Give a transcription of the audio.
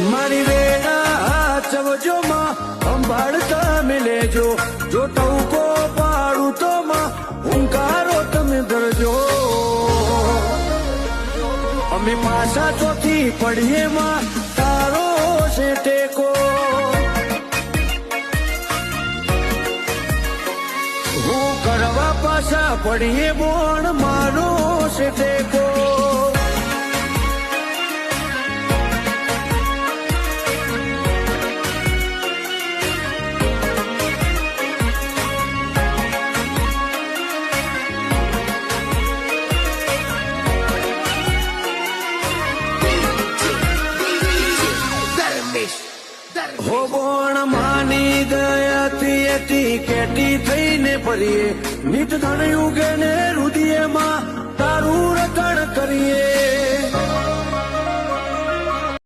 મારી વેળા ચવજો માં સંભાળતા મિલેજો, જો ટવકો પાડું તો માં હુંકારો તમે ધરજો. અમે પાછા ચોથી પડીએ માં તારો છે ટેકો. હું કરવા પાછા પડીએ બોણ મારો છે ટેકો. હો બોણ માની દયાથી એથી કેટી થઈને ફરીએ, નિત ધણ ઉગે ને રુદિયે માં તારું રટણ કરીએ.